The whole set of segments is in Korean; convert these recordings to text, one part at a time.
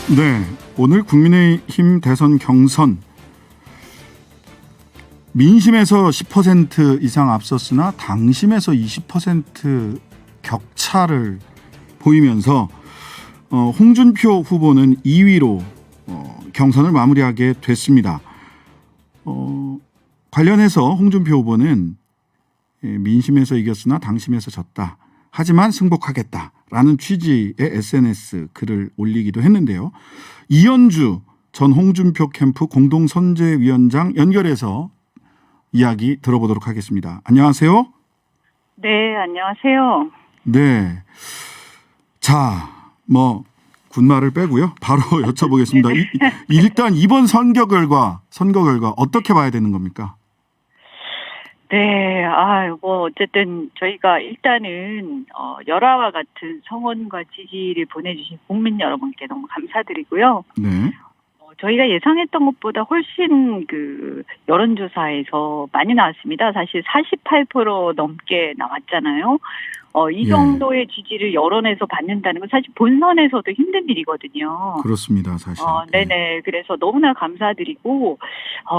네, 오늘 국민의힘 대선 경선 민심에서 10% 이상 앞섰으나 당심에서 20% 격차를 보이면서 홍준표 후보는 2위로 경선을 마무리하게 됐습니다. 관련해서 홍준표 후보는 민심에서 이겼으나 당심에서 졌다. 하지만 승복하겠다라는 취지의 SNS 글을 올리기도 했는데요. 이현주 전 홍준표 캠프 공동선대위원장 연결해서 이야기 들어보도록 하겠습니다. 안녕하세요. 네, 안녕하세요. 네. 자, 군말을 빼고요. 바로 여쭤보겠습니다. 일단 이번 선거 결과 어떻게 봐야 되는 겁니까? 네, 어쨌든 저희가 일단은 열화와 같은 성원과 지지를 보내주신 국민 여러분께 너무 감사드리고요. 네. 저희가 예상했던 것보다 훨씬 여론조사에서 많이 나왔습니다. 사실 48% 넘게 나왔잖아요. 이 정도의 지지를 여론에서 받는다는 건 사실 본선에서도 힘든 일이거든요. 그렇습니다, 사실. 네네. 그래서 너무나 감사드리고,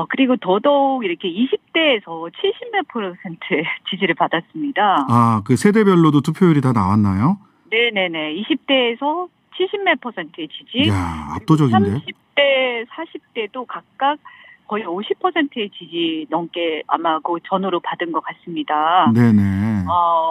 그리고 더더욱 이렇게 20대에서 70몇 %의 지지를 받았습니다. 아, 그 세대별로도 투표율이 다 나왔나요? 네네네. 20대에서 70몇 %의 지지. 이야, 압도적인데. 30대, 40대도 각각 거의 50%의 지지 넘게 아마 그 전후로 받은 것 같습니다. 네네.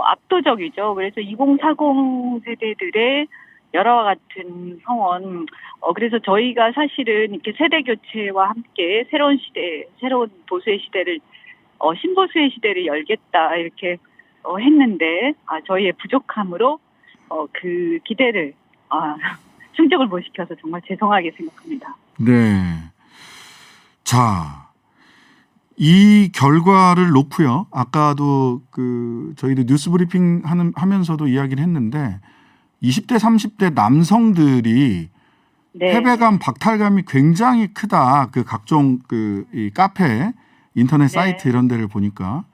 압도적이죠. 그래서 2040 세대들의 열화와 같은 성원. 그래서 저희가 사실은 이렇게 세대 교체와 함께 새로운 시대, 새로운 보수의 시대를, 신보수의 시대를 열겠다 이렇게 했는데, 저희의 부족함으로 그 기대를 충족을 못 시켜서 정말 죄송하게 생각합니다. 네. 자, 이 결과를 놓고요. 아까도 저희도 뉴스 브리핑 하면서도 이야기를 했는데 20대, 30대 남성들이 네. 패배감, 박탈감이 굉장히 크다. 각종 이 카페, 인터넷 사이트 이런 데를 보니까.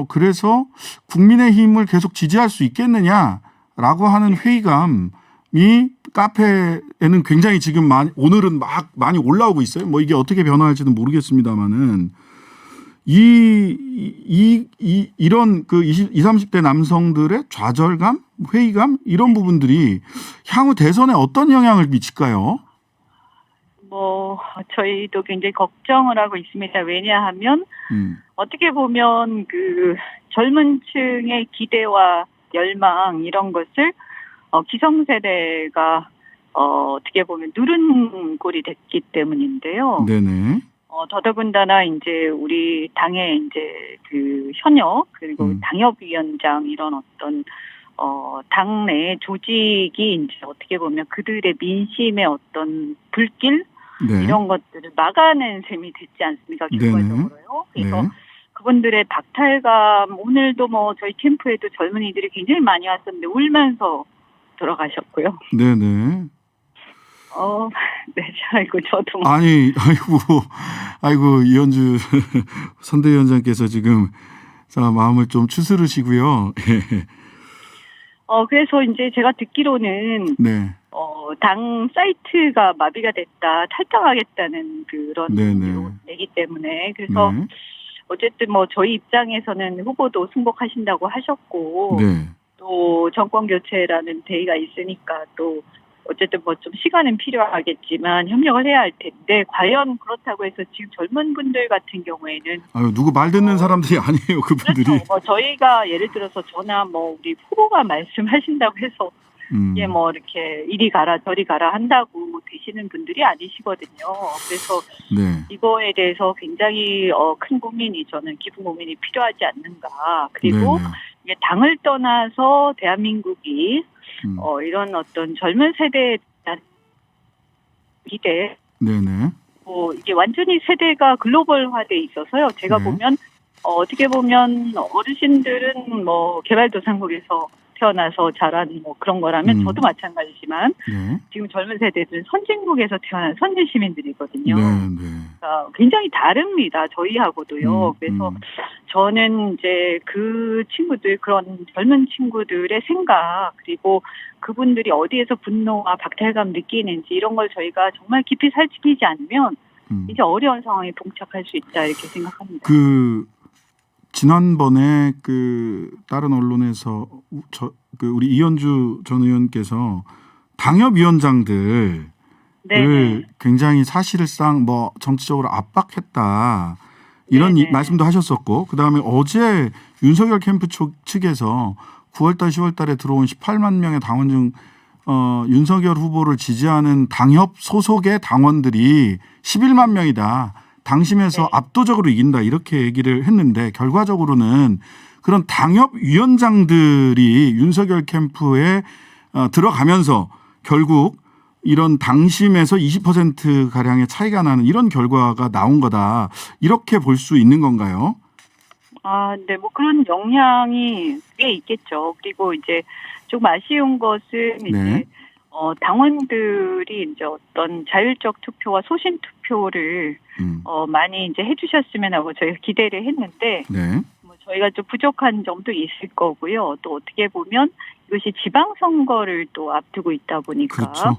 그래서 국민의힘을 계속 지지할 수 있겠느냐라고 하는 회의감이 카페에는 굉장히 지금 오늘은 많이 올라오고 있어요. 이게 어떻게 변화할지는 모르겠습니다만은 이런 20, 30대 남성들의 좌절감, 회의감 이런 부분들이 향후 대선에 어떤 영향을 미칠까요? 저희도 굉장히 걱정을 하고 있습니다. 왜냐하면 어떻게 보면 젊은 층의 기대와 열망 이런 것을 기성세대가 어떻게 보면 누른 꼴이 됐기 때문인데요. 네네. 더더군다나 이제 우리 당의 이제 현역 그리고 당협위원장 이런 어떤 당내 조직이 이제 어떻게 보면 그들의 민심의 어떤 불길 이런 것들을 막아낸 셈이 됐지 않습니까? 결과적으로요. 그래서 그분들의 박탈감 오늘도 저희 캠프에도 젊은이들이 굉장히 많이 왔었는데 울면서 돌아가셨고요. 네네. 네, 아이고 저도 아이고 이현주 선대위원장께서 지금 마음을 좀 추스르시고요. 그래서 이제 제가 듣기로는 당 사이트가 마비가 됐다, 탈당하겠다는 그런 얘기 때문에 그래서 어쨌든 저희 입장에서는 후보도 승복하신다고 하셨고 또 정권 교체라는 대의가 있으니까 또 어쨌든 좀 시간은 필요하겠지만 협력을 해야 할 텐데 과연 그렇다고 해서 지금 젊은 분들 같은 경우에는 누구 말 듣는 사람들이 아니에요. 그분들이. 그렇죠. 저희가 예를 들어서 저나 우리 후보가 말씀하신다고 해서 이게 이렇게 이리 가라 저리 가라 한다고 되시는 분들이 아니시거든요. 그래서 이거에 대해서 굉장히 큰 고민이 저는 깊은 고민이 필요하지 않는가. 그리고 이게 당을 떠나서 대한민국이 이런 어떤 젊은 세대에 대한 기대. 이게 완전히 세대가 글로벌화돼 있어서요. 제가 보면 어떻게 보면 어르신들은 개발도상국에서 태어나서 자란 뭐 그런 거라면 저도 마찬가지지만 네. 지금 젊은 세대들은 선진국에서 태어난 선진 시민들이거든요. 네, 네. 그러니까 굉장히 다릅니다. 저희하고도요. 그래서 저는 이제 그 친구들, 그런 젊은 친구들의 생각, 그리고 그분들이 어디에서 분노와 박탈감 느끼는지 이런 걸 저희가 정말 깊이 살피지 않으면 이제 어려운 상황에 봉착할 수 있다 이렇게 생각합니다. 지난번에 다른 언론에서 우리 이현주 전 의원께서 당협위원장들을 네네. 굉장히 사실상 뭐 정치적으로 압박했다 이런 말씀도 하셨었고, 그 다음에 어제 윤석열 캠프 측에서 9월달 10월달에 들어온 18만 명의 당원 중 윤석열 후보를 지지하는 당협 소속의 당원들이 11만 명이다. 당심에서 압도적으로 이긴다 이렇게 얘기를 했는데, 결과적으로는 그런 당협위원장들이 윤석열 캠프에 들어가면서 결국 이런 당심에서 20%가량의 차이가 나는 이런 결과가 나온 거다 이렇게 볼 수 있는 건가요? 네, 뭐 그런 영향이 꽤 있겠죠. 그리고 이제 좀 아쉬운 것은 이제 당원들이 이제 어떤 자율적 투표와 소신 투표를 많이 이제 해주셨으면 하고 저희가 기대를 했는데 뭐 저희가 좀 부족한 점도 있을 거고요. 또 어떻게 보면 이것이 지방선거를 또 앞두고 있다 보니까 그렇죠.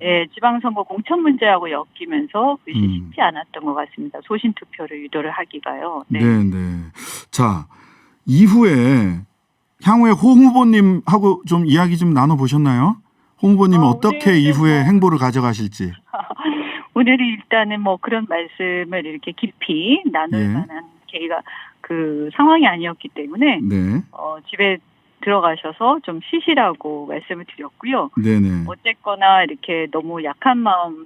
예, 지방선거 공천 문제하고 엮이면서 그것이 쉽지 않았던 것 같습니다. 소신 투표를 유도를 하기가요. 네. 자, 이후에 향후에 홍 후보님하고 좀 이야기 좀 나눠보셨나요? 홍 후보님은 어떻게 이후에 행보를 가져가실지. 오늘은 일단은 뭐 그런 말씀을 이렇게 깊이 나눌 만한 계기가 그 상황이 아니었기 때문에 집에 들어가셔서 좀 쉬시라고 말씀을 드렸고요. 어쨌거나 이렇게 너무 약한 마음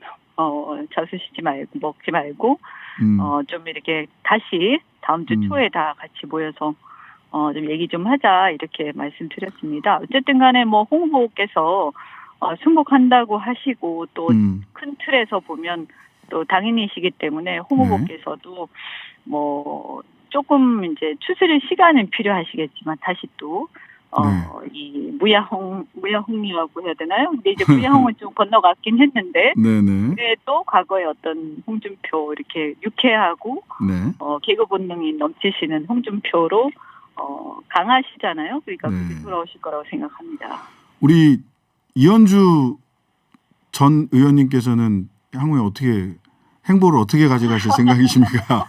자수시지 말고 먹지 말고 좀 이렇게 다시 다음 주 초에 다 같이 모여서 좀 얘기 좀 하자 이렇게 말씀드렸습니다. 어쨌든 간에 뭐 홍 후보께서 승복한다고 하시고 또 큰 틀에서 보면 또 당인이시기 때문에 홍 후보께서도 뭐 조금 이제 추스릴 시간은 필요하시겠지만 다시 또 이 무야홍리라고 해야 되나요? 근데 이제 무야홍은 좀 건너갔긴 했는데 그래도 과거에 어떤 홍준표 이렇게 유쾌하고 개그 본능이 넘치시는 홍준표로 강하시잖아요. 그러니까 그게 돌아오실 거라고 생각합니다. 우리 이현주 전 의원님께서는 향후에 어떻게 행보를 어떻게 가져가실 생각이십니까?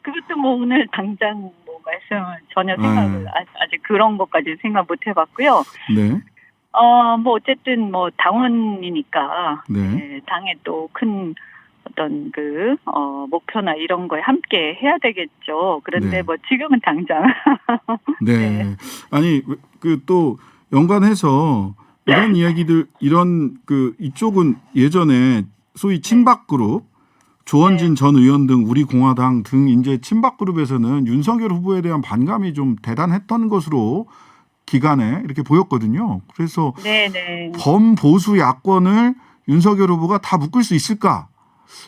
그것도 뭐 오늘 당장 뭐 말씀을 전혀 생각을 아직 그런 것까지 생각 못 해봤고요. 뭐 어쨌든 뭐 당원이니까 당에 또 큰 어떤 목표나 이런 거에 함께 해야 되겠죠. 그런데 뭐 지금은 당장. 아니 또 연관해서 이런 이야기들 이쪽은 예전에 소위 친박그룹 조원진 전 의원 등 우리공화당 등 이제 친박그룹에서는 윤석열 후보에 대한 반감이 좀 대단했던 것으로 기간에 이렇게 보였거든요. 그래서 범보수 야권을 윤석열 후보가 다 묶을 수 있을까?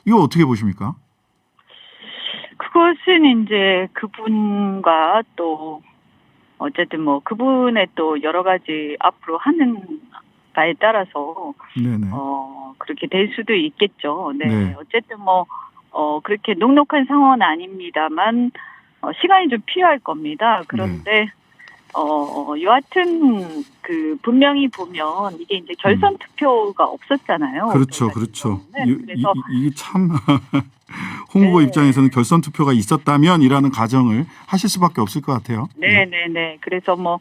이거 어떻게 보십니까? 그것은 이제 그분과 또 어쨌든 뭐 그분의 또 여러 가지 앞으로 하는 바에 따라서 그렇게 될 수도 있겠죠. 어쨌든 뭐 그렇게 녹록한 상황은 아닙니다만 시간이 좀 필요할 겁니다. 그런데 여하튼 분명히 보면 이게 이제 결선 투표가 없었잖아요. 그렇죠. 그래서 이게 참 홍 후보 입장에서는 결선 투표가 있었다면이라는 가정을 하실 수밖에 없을 것 같아요. 그래서 뭐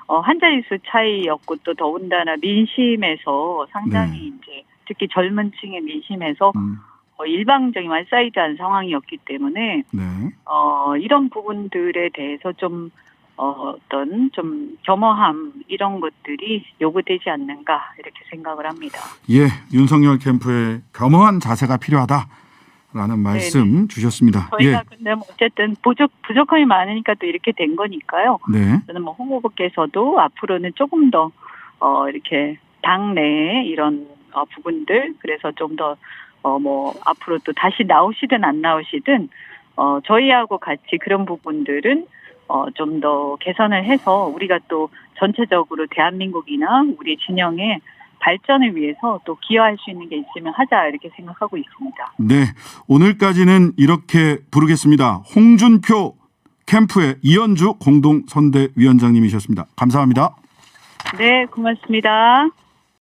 한 자릿수 차이였고 또 더군다나 민심에서 상당히 이제 특히 젊은 층의 민심에서 일방적인 완사이드한 상황이었기 때문에 이런 부분들에 대해서 좀 어떤 좀 겸허함 이런 것들이 요구되지 않는가 이렇게 생각을 합니다. 윤석열 캠프의 겸허한 자세가 필요하다라는 말씀 주셨습니다. 저희가 근데 뭐 어쨌든 부족함이 많으니까 또 이렇게 된 거니까요. 저는 뭐 홍 후보께서도 앞으로는 조금 더 이렇게 당내에 이런 부분들 그래서 좀 더 뭐 앞으로 또 다시 나오시든 안 나오시든 저희하고 같이 그런 부분들은 좀 더 개선을 해서 우리가 또 전체적으로 대한민국이나 우리 진영의 발전을 위해서 또 기여할 수 있는 게 있으면 하자 이렇게 생각하고 있습니다. 네, 오늘까지는 이렇게 부르겠습니다. 홍준표 캠프의 이현주 공동선대위원장님이셨습니다. 감사합니다. 네, 고맙습니다.